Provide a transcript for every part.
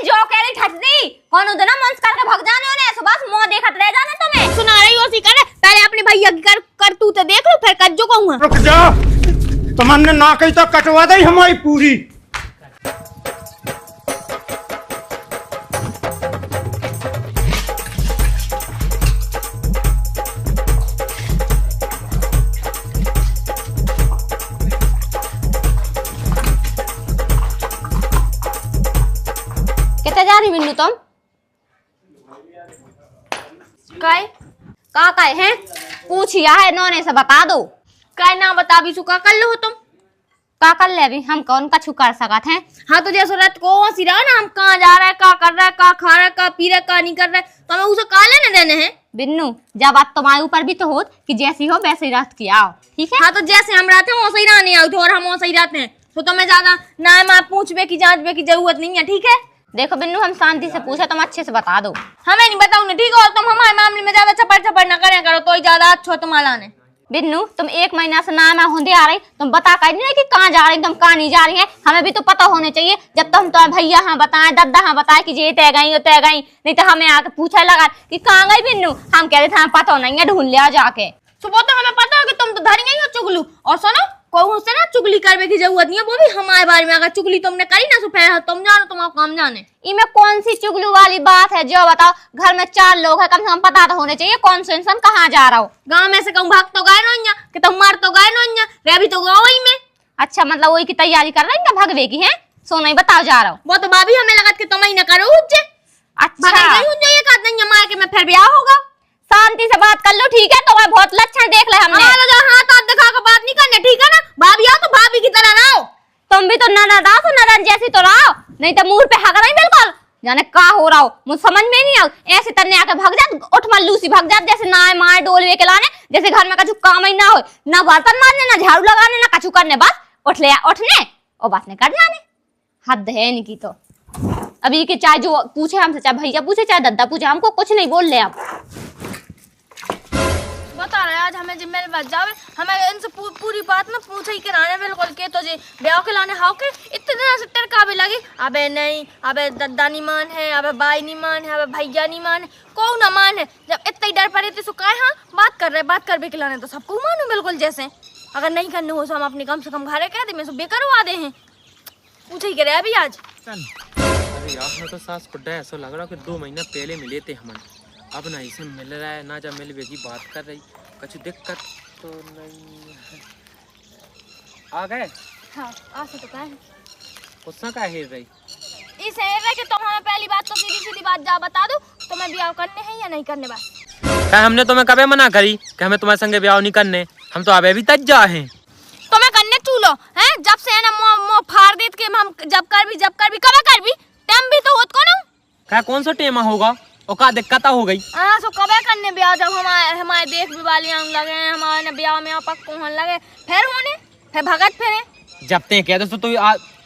जो कह रही ठटनी कौन उधर मंच करके भग जाने होने सुबह मुंह देखत रह जाने तुम्हें सुना रही हो सी करे पहले अपने भैया की कर तू तो देख लो फिर कज्जो कहूंगा। रुक जा, तुमने ना कही तो कटवा दे हमारी पूरी। कितने जा रही बिन्नू तुम काय का है पूछिया है नौने से बता दो काय ना बता भी सुका कर लो तुम का कर ले अभी हम कौन कछु कर सकत हैं। हाँ तो जैसे रात को सी रहा ना हम कहाँ जा रहा है का कर रहा है का खा रहा है का पी रहा है का नहीं कर रहा है तो हमें उसे का लेने देने हैं। बिन्नू जब बात तुम्हारे ऊपर भी तो हो कि जैसी हो वैसे ही रह किया आओ ठीक है। हाँ तो जैसे हम रहते हैं वैसे ही रहने आओ और हम वैसे ही रहते हैं तो तुम्हें ज्यादा ना मैं पूछबे की जांचबे की जरूरत नहीं है ठीक है। देखो बिन्नू हम शांति से पूछे तुम अच्छे से बता दो। हमें नहीं बताऊंगी ठीक है और तुम हमारे मामले में ज्यादा चपड़ ना करे करो तो ही ज्यादा अच्छा तुम्हारा ने। बिन्नू तुम 1 महीना से ना होंदे आ रही तुम बता कर नहीं कि कहाँ जा रही तुम कहाँ नहीं जा रही है हमें भी तो पता होने चाहिए जब तुम तो भैया हाँ बताएं दद्दा हाँ बताए कि ये तय गई नहीं तो हमें आके पूछा लगा कि कहाँ गई बिन्नू हम कह रहे थे हमें पता नहीं है ढूंढ लिया जाके सुबह तो हमें पता है कि तुम तो धरी गई हो चुगलू और सुनो कोई से ना चुगली करने की जरूरत नहीं है वो भी हमारे बारे में अगर चुगली तुमने करी ना तो फिर तुम जानो तुम्हारा काम जाने। इनमें कौन सी चुगलू वाली बात है जो बताओ घर में 4 लोग है कम से कम पता तो होने चाहिए कौन सा इंसान कहाँ जा रहा हो। गाँव में से कहूँ भाग तो गए नो कि तुम मार तो गए नो रे अभी तो गाँव ही में। अच्छा मतलब वही की तैयारी कर रही है भगवे की है सो नहीं बताओ जा रहा हो वो तो भाभी हमें लगा कि तुम ही न करो उज्जे। अच्छा ये बात नहीं है मार के मैं फिर ब्याह होगा। शांति से बात कर लो ठीक है तुम्हारे बहुत लक्षण देख ले हमने। हाथ हाथ दिखा कर बात नहीं करने ठीक है ना भाभी आओ तो भाभी की तरह रहो तुम भी तो नरन जैसी तो रहो नहीं तो मुंह पे हक रही बिल्कुल जाने का हो रहा हो मुझे समझ में नहीं आ ऐसे तरने आके भग जा उठ मल्लू सी भग जा जैसे ना मार डोलवे के लाने जैसे घर में कछु काम ही ना हो ना बर्तन मारने ना झाड़ू लगाने ना कछु करने बस उठ ले उठने और बात नहीं करना ने हद है इनकी तो। अभी के चाहे जो पूछे हमसे चाहे भैया पूछे चाहे दद्दा पूछे हमको कुछ नहीं बोल ले आप बता रहे आज हमें जिम्मे बच जावे हमें इनसे पूरी बात ना पूछे ही कराने बिल्कुल के तो जी ब्याह के लाने हाउ के इतने दिन से टरका भी लगे अबे नहीं अबे दद्दा नहीं मान है अबे बाई नहीं मान है अबे भैया नहीं मान है को ना मान है जब इतना ही डर पड़े थे सो कहे हाँ बात कर भी खिलाने तो सबको मानो बिल्कुल जैसे अगर नहीं करने हो तो हम अपने कम से कम घरे कह दे मैं बेकरवा दे हैं पूछे ही करे अभी आज। अरे यार तो सास कुड्डा ऐसा लग रहा कि 2 महीना पहले मिले थे हम अब ना इसे मिल रहा है ना जब मिल बेगी बात कर रही कुछ दिक्कत तो नहीं है। आ गए हाँ आ तो कहे गुस्सा का हेर रही इस है कि तुम हमें पहली बात तो सीधी बात जा बता दो तुम्हें ब्याह करने हैं या नहीं करने बस। क्या हमने तुम्हें कभी मना करी कि हमें तुम्हारे संगे ब्याह नहीं करने हम तो अबे भी तज्जा हैं तुम्हें करने चूलो हैं जब से है ना मो फाड़ देत के हम जब कर भी कब कर भी टाइम भी तो होत को ना क्या कौन सा टेमा होगा और क्या दिक्कत हो गई। हाँ सो कबे करने ब्याह जब हमारे देख भी वाले लगे हमारे ब्याह में पक्को होने लगे फिर होने फिर भगत फिरे जब ते कह दो तो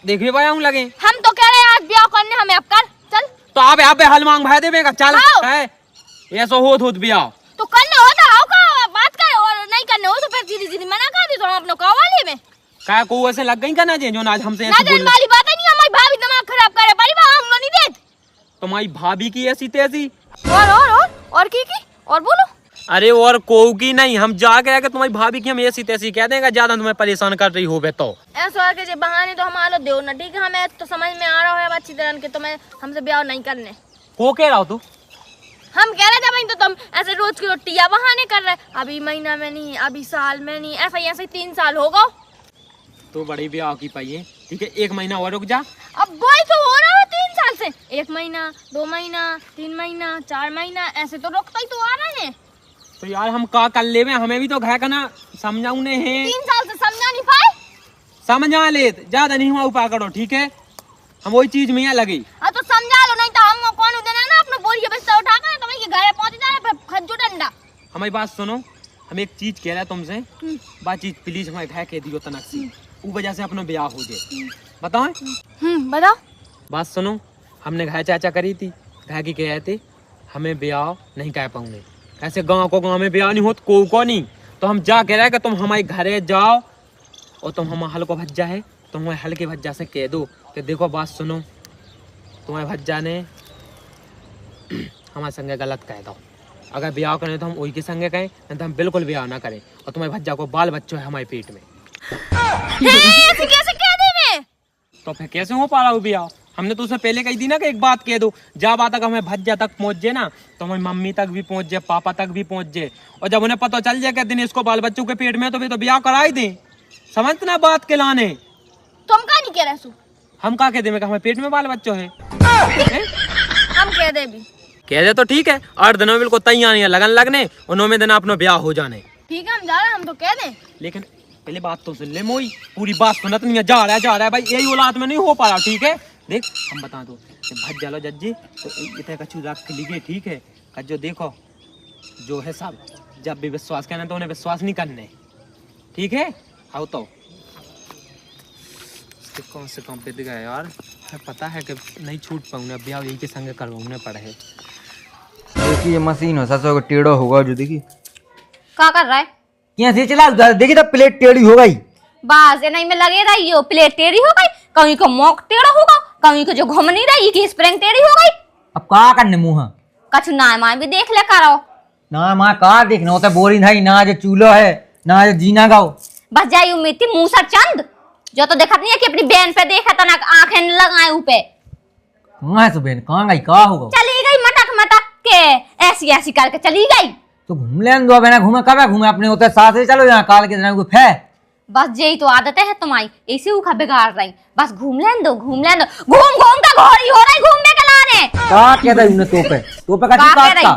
देख भी पाया लगे हम तो कह रहे हैं आज ब्याह करने हमें अब कर चल तो आप यहाँ पे हल मांग भाई देवेगा चल ऐसा होत ब्याह तो करने हो तो आओ का बात कर और नहीं करने हो तो फिर सीधी मना कर दी तो हम अपने कवाली में क्या को ऐसे लग गई का ना जे जो आज हमसे ऐसे बोल वाली बात नहीं हमारी भाभी दिमाग खराब करे परिवार हम नहीं देख तुम्हारी भाभी की ऐसी तेजी और की और बोलो। अरे और को की नहीं हम जाके आके तुम्हारी भाभी की हम ऐसी तैसी कह देंगे ज्यादा तुम्हें परेशान कर रही हो बे तो ऐसा के बहाने तो हमारा दो ना ठीक है हमें तो समझ में आ रहा है अच्छी तरह के तुम्हें हमसे ब्याह नहीं करने को कह रहा हो तू हम कह रहे थे तो तुम ऐसे रोज की रोटियां बहाने कर रहे अभी महीना में नहीं अभी साल में नहीं ऐसे 3 साल होगा तो बड़ी ब्याह की पाई है ठीक है 1 महीना और रुक जा अब वही तो हो रहा है 3 साल से 1 महीना 2 महीना 3 महीना 4 महीना ऐसे तो रुकता ही तो आ रहे हैं तो यार हम का कर ले हमें भी तो घर का ना समझाने हैं 3 साल से समझा नहीं पाए समझा ले ज्यादा नहीं हुआ उपा करो ठीक है हम वही चीज में यहाँ लगी तो समझा लो नहीं तो हम कौन देना ना अपने बोरी के बिस्तर उठा कर तुम्हें घर पहुंच जाए खज्जू डंडा। हमारी बात सुनो हम एक चीज कह रहे हैं तुमसे बातचीत प्लीज हमारे भाई कह दियो तनक से वो वजह से अपना ब्याह हो जाए बताओ बताओ बात सुनो हमने घर चाचा करी थी घर की कह थे हमें ब्याह नहीं कह पाऊंगे ऐसे गांव में ब्याह नहीं हो तो को नहीं तो हम जा कह रहे कि तुम हमारे घरे जाओ और तुम हमारे हल को भज्जा है तुम हमारे हल के भज्जा से कह दो कि देखो बात सुनो तुम्हारे भज्जा ने हमारे संगे गलत कह दो। अगर ब्याह करें तो हम वही के संगे कहें, नहीं तो हम बिल्कुल ब्याह ना करें। और तुम्हारे भज्जा को बाल बच्चों है हमारे पेट में। ऐसे कैसे कह दे मैं? तो फिर कैसे हो पा रहा हूँ ब्याह? हमने तो उसे पहले कही थी ना कि एक बात कह दो, जब तक हमें भज्जा तक पहुंच जाए ना तो हमारी मम्मी तक भी पहुंच जाए, पापा तक भी पहुंच जाए। और जब उन्हें पता चल जाए कि दिन इसको बाल बच्चों के पेट में है, तो फिर तो ब्याह करा ही दें। समझना बात के लाने। तुम का नहीं कह रहे सु? हम का कह दे में हमारे पेट में बाल बच्चों है? हम कह दे भी। कह दे तो ठीक है, 8 दिनों में बिल्कुल तैयार नहीं है, लगन लगने और 9वें दिन अपना ब्याह हो जाने। ठीक है हम जा रहे हैं, हम तो कह दें। लेकिन पहले बात तो सुन ले मोई, पूरी बात सुनत नहीं है। जा रहा है भाई, यही औलाद में नहीं हो पा रहा। ठीक है देख हम बता दो, भज जालो जज्जी तो इतने कछु रख लीजिए। ठीक है जो देखो जो है सब, जब भी विश्वास करना तो उन्हें विश्वास नहीं करने। ठीक है आओ तो कौन से काम पे दिखा यार, पता है कि नहीं छूट पाऊंगा, ब्याह यही के संग करवाने पड़े है। देखिए ये मशीन हो ससो को टेढ़ो होगा जो देखी क्या कर रहा है? क्या से चला उधर देखी तो प्लेट टेढ़ी हो गई। बस ये नहीं में लगे रही हो, प्लेट टेढ़ी हो गई, कहीं को मॉक टेढ़ा होगा, कहीं को जो घूम नहीं रही की स्प्रिंग टेढ़ी हो गई। अब का करने मुंह कछु ना माँ भी देख ले करो। ना माँ का देखना होता बोरी नहीं ना जो चूल्हा है ना जो जीना गाओ। बस जाई उम्मीद थी मूसर चंद जो तो देखत नहीं है कि अपनी बहन पे देखा था ना आंखें लगाए ऊपे। कहाँ है सुबह कहाँ गई का होगा? चली गई मटक मटक के ऐसी ऐसी करके चली गई। तो घूम ले दो बिना घूमे कब घूमे अपने होते साथ से चलो यहाँ काल के दिन फे। बस यही तो आदतें है तुम्हारी, ऐसे उखा बिगाड़ रही। बस घूम लें दो घूम घूम का घोड़ी हो रही घूमने के लाने। का कहता है तो पे का का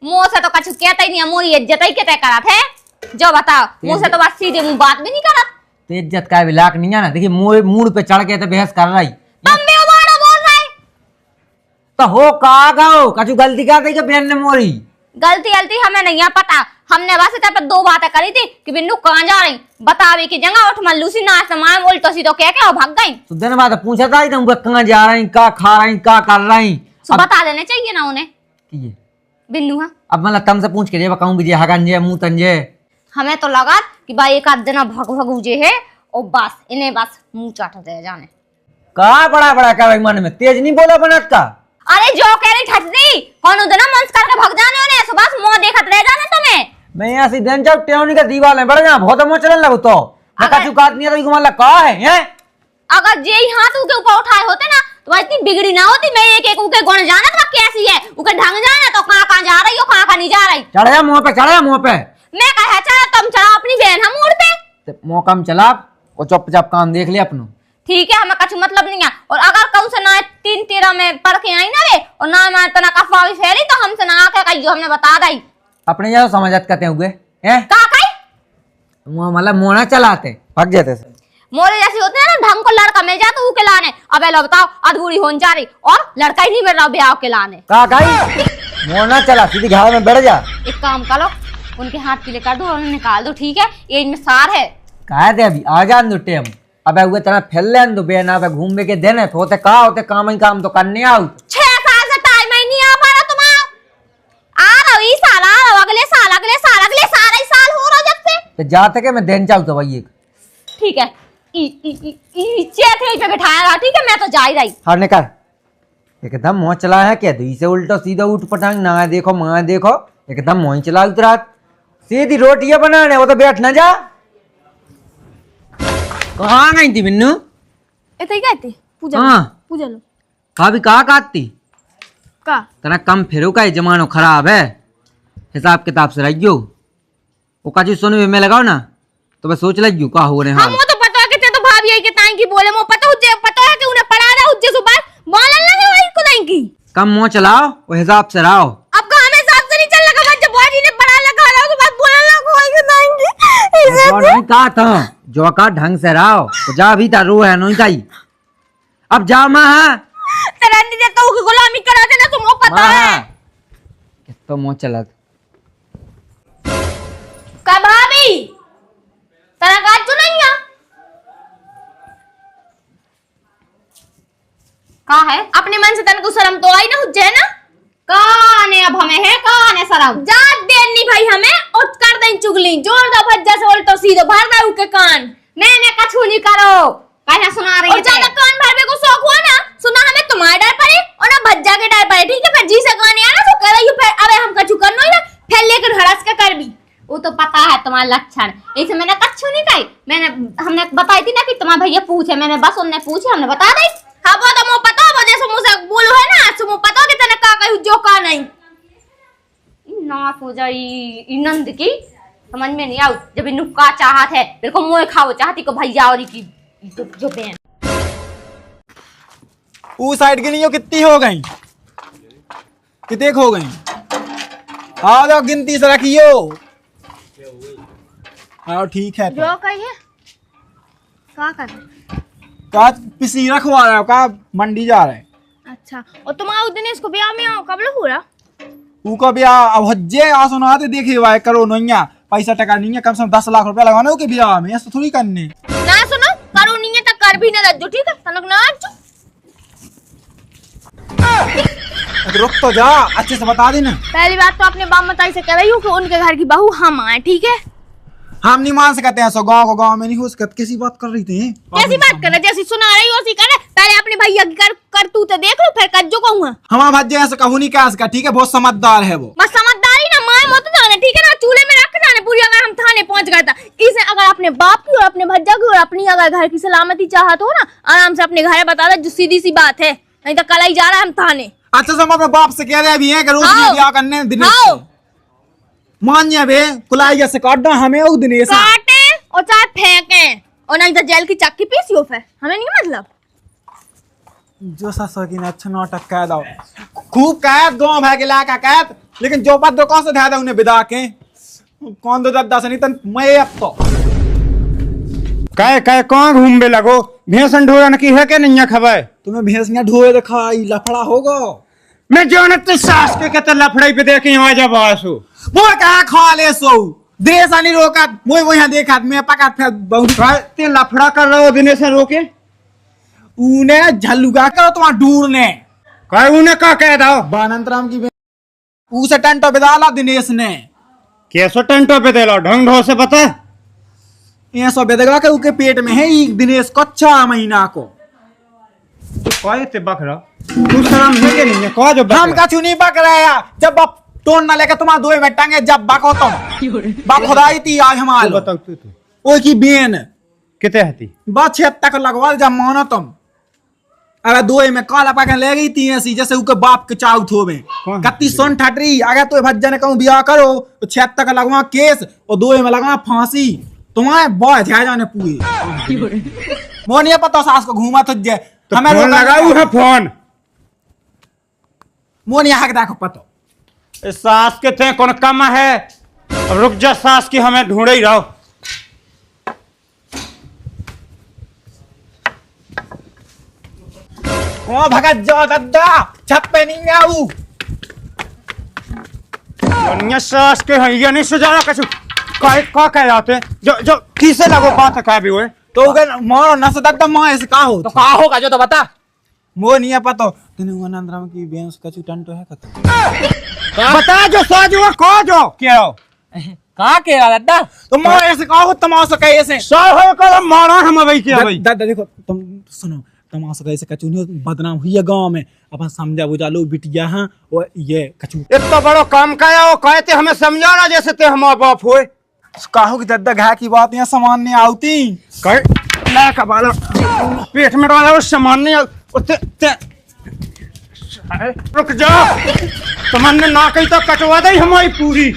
मुंह से तो कछु कहता ही नहीं है, मोरी इज्जत ही कहते करा थे। जो बताओ मुंह से तो बस सीधे मुंह बात भी नहीं करा। तो इज्जत का भी लाख नहीं है ना। देखिए मूड पे चढ़ के तो बहस कर रही तुम भी उबाड़ा बोल रहे तो हो का गाओ कछु गलती कर दी बहन ने मोरी। गलती हमें नहीं है पता। हमने बस इधर पर 2 बातें करी थी कि बिन्नू कहाँ जा रही, बतावे की जगह उठ मल्लू सी नाच मार उल्टो सी तो कह के भाग गई। तो दिन बाद पूछा था तुम कहाँ जा रही, का खा रही, का कर रही। बता देने चाहिए ना उन्हें बिन्नू। हाँ अब मतलब तुमसे पूछ के कहूँ भी हगंजे मुंह तंजे। हमें तो लगा कि भाई एक आध दिन भग उजे है और बस इन्हें बस मुंह चाट दे जाने का बड़ा कर मन में तेज नहीं बोला बनत का। अरे जो कह रही ठटनी कौन दिन मंस करके भग जाने उन्हें सुबह मुंह देखत रह जाने तुम्हें। मैं यहाँ से दिन जब टेवनी का दीवार है बढ़ जा बहुत मुंह चलन लगो तो मैं कछु बात नहीं है तो मतलब का है अगर जे हाथ उनके ऊपर उठाए होते ना तो वह इतनी बिगड़ी ना होती। मैं एक उनके गुण जाना था कैसी है, उनके ढंग जाना तो कहाँ जा रही हो कहाँ नहीं जा रही। चढ़ जा मुंह पे मैं कहा चला तुम चला अपनी बहन हम मोड़ पे मौका में चला और चुपचाप काम देख लिया अपनो। ठीक है हमें कुछ मतलब नहीं है। और अगर कहूँ से ना 3-13 में पढ़ के आई ना रे और ना मैं तना कफा भी फैली तो हमसे ना आके कही हमने बता दी अपने जैसा समझत करते हुए हैं का कही मतलब मोना चलाते भाग जाते से मोरे जैसे होते हैं ना ढंग को लड़का मिल जाए तो के लाने। अब लो बताओ अधूरी होने जा रही और लड़का ही नहीं मिल रहा ब्याह के लाने। का मोना चला सीधी घाव में बैठ जा। एक काम करो उनके हाथ पीले कर दो और निकाल दो। ठीक है ये में सार है कहा दे अभी आ जा दो टेम अब हुए तना फैल ले दो बेना पे घूमने के देने होते का होते काम ही काम तो करने आओ। 6 साल से टाइम ही नहीं आ पा रहा तुम आ रहा इस साल आ रहा अगले साल ही साल हो रहा जब से तो जाते के मैं देन चाहू तो भाई एक ठीक है चेथरे पे बिठाया रहा। ठीक है मैं तो जा ही रही। हाँ निकाल एकदम मोह चला है क्या दी से उल्टा सीधा उठ पटांग ना देखो माँ देखो एकदम मोह चला उतरा सीधी रोटियां बनाने वो तो बैठ ना जा। कहाँ गई थी बिन्नू? इतने क्या थी पूजा पूजा लो भाभी कहाँ काटती का तना कम फेरो का जमानो खराब है हिसाब किताब से रहियो वो का चीज सुनने में लगाओ ना तो मैं सोच लगियो का हो रहे हैं। हम तो पता है कि तो भाभी आई के ताई की बोले मो पता है कि उन्हें पढ़ा रहा उज्जे सुबह बोलने लगे वही को नहीं की कम मुंह चलाओ वो हिसाब से रहो। अब का हमें हिसाब से नहीं चल लगा जब बाजी ने पढ़ा लगा रहा तो बात बोलने लगा वही को नहीं जो नहीं कहा था जो का ढंग से रहो तो जा भी था रो है नहीं चाहिए अब जाओ माँ तेरा नहीं देता हूँ गुलामी करा देना तुमको पता है तो मुंह चला का भाभी तेरा गाज तो नहीं है का है अपने मन से तन को शर्म तो आई ना हुज्जे ना काने अब हमें है काने सरम जात देनी भाई हमें और कर दें चुगली जोर दो भज्जा से उल्टो सीधो भर दो के कान मैंने कछु नहीं करो पहले सुना रही और ज्यादा कान भरने को शौक हुआ ना, सुना हमें तुम्हारे डर पड़े और ना भज्जा के डर पड़े, ठीक है? फिर जी से गाने आना तो कह रही फिर अबे हम कछु कर नहीं, फिर लेकर हड़स के कर भी। वो तो पता है तुम्हारा लक्षण, ऐसे मैंने कछु नहीं कही। हमने बताई थी ना कि तुम्हारा भैया पूछे, मैंने बस उनने पूछे, हमने बता दी। हाँ वो तो मुझे पता हो, जैसे मुझे बोलो है ना, तो मुझे पता हो कि तेने का कही जो का नहीं। नाश हो जाई नंद की, समझ में नहीं आऊ। जब इन्हू का चाहत है बिल्कुल मुँह खाओ चाहती को भैया और की जो बहन। वो साइड की नहीं हो, कितनी हो गई, कितने हो गई? आ जाओ गिनती से रखियो। हाँ ठीक है। जो कही है का कर का पिसी रखवा रहे हो, का मंडी जा रहे हैं? अच्छा, और तुम आओ दिनेश को ब्याह में आओ, कब लोग हो रहा? उको ब्याह अब हज्जे आ सुनाते देखे भाई करो नैया, पैसा टका नहीं है, कम से कम 10 लाख रुपया लगाना के ब्याह में, ऐसा थोड़ी करने। ना सुनो, करो नहीं है तो कर भी ना रज्जो, ठीक है? तनक ना रज्जो। रुक तो जा, अच्छे से बता देना। पहली बात तो अपने बाप मताई से कह रही हूँ कि उनके घर की बहू हम आए, ठीक है? हम नहीं मान सकते हैं, सो गाँव को गाँव में नहीं हो सकते। कैसी बात कर रही थी? कैसी बात कर रहे? जैसी सुना रही हो उसी करे। पहले अपने भैया की कर तू तो देख लो, फिर कर जो कहूँ। हमारा भज्जे ऐसे कहूँ नहीं कह सका, ठीक है? बहुत समझदार है वो। बस समझदारी ना माए मत जाने, ठीक है ना? चूल्हे में रख जाने पूरी। अगर हम थाने पहुंच गए था, इसे अगर अपने बाप की और अपने भज्जा की और अपनी अगर घर की सलामती चाहत हो ना, आराम से अपने घर बता दे, जो सीधी सी बात है, नहीं तो कल ही जा रहा है हम थाने। अच्छा से हम अपने बाप से कह रहे भी हैं कि रोज हाँ। ब्याह करने दिनेश हाँ। से। मान जा बे, कुलाई से काट दो हमें वो दिनेश। काटे और चाहे फेंके और नहीं तो जेल की चक्की पीसी हो, फिर हमें नहीं मतलब। जो ससुर की अच्छा नाटक कह दो, खूब कैद गांव भाग इलाका कैद, लेकिन जो बात दो कौन से ध्यान उन्हें विदा के कौन दो दद्दा से नहीं तन मैं अब तो कह कहाँ घूमने लगो? भैंसन ढोरन की है कि नहीं है खबर? तुम्हें भैंसियां ढोए दिखा लफड़ा होगा। मैं जो न ते सास के कहते लफड़ाई पे देखे आ जा बासु वो कहा खा ले सो देश आनी रोका मोय वहां देखा मैं पका फिर बहुत ते लफड़ा कर रहे हो दिनेश से रोके? उने झल्लुगा करो तुम्हारा ढूंढने कह उन्हें का कह दो? बानंतराम की उसे टंटो बिदाला दिनेश ने कैसो टेंटो पे दे लो ढंग ढो से पता? ये सब बेदगा के उनके पेट में है एक दिनेश कच्चा महीना को। कहे ते बकरा तू शर्म है कि नहीं है? कह जो हम कछु नहीं बक रहे हैं, जब आप टोन ना लेकर तुम्हारा दो में टंगे जब बको तुम बक खुदाई थी आज हमारे बताओ तू ओ की बेन किते हती बात 6 तक लगवा जब मानो तुम अगर दो में काला पाके ले गई थी ऐसी जैसे उनके बाप के चाउ थोबे कत्ती सोन ठटरी। अगर तो भज्जा ने कहूं ब्याह करो तो 6 तक लगवा केस और 2 में लगवा फांसी। तुम्हारे बॉय जाने पूरी वो नहीं पता सास को घूमा तुझे तो हमें लगाऊ है फोन मोन यहाँ के देखो पतो सास के थे कौन कम है? अब रुक जा, सास की हमें ढूंढे ही रहो। ओ भगत जो दद्दा छत पे नहीं आऊ दुनिया सास के है ये नहीं सुझाना कछु का कह जाते जो जो किसे लगो बात है भी हुए तो अगर मारो न दद्दा मां ऐसे का हो तो कहा होगा जो तो बता। वो नहीं पतो तने वो नंदराम की बेंस कछु टंटो है कतो बता जो साज हुआ को जो क्या हो कहा के दादा तो मां ऐसे का हो तमाशा कैसे सौ हो कर मारा हम भाई क्या भाई दादा देखो तुम सुनो तमाशा कैसे कछु नहीं बदनाम हुई है गांव में अपन समझा बुझा लो बिटिया हां और ये कछु इतना बड़ा काम काया हो कहते हमें समझाना जैसे ते हमारा बाप हुए काहो कि दद्दा घा की बात यहाँ सामान नहीं आती कह ला का बाला पेट में डाला वो सामान नहीं उते ते रुक जा तुमने ना कही तो कटवा दे हमारी पूरी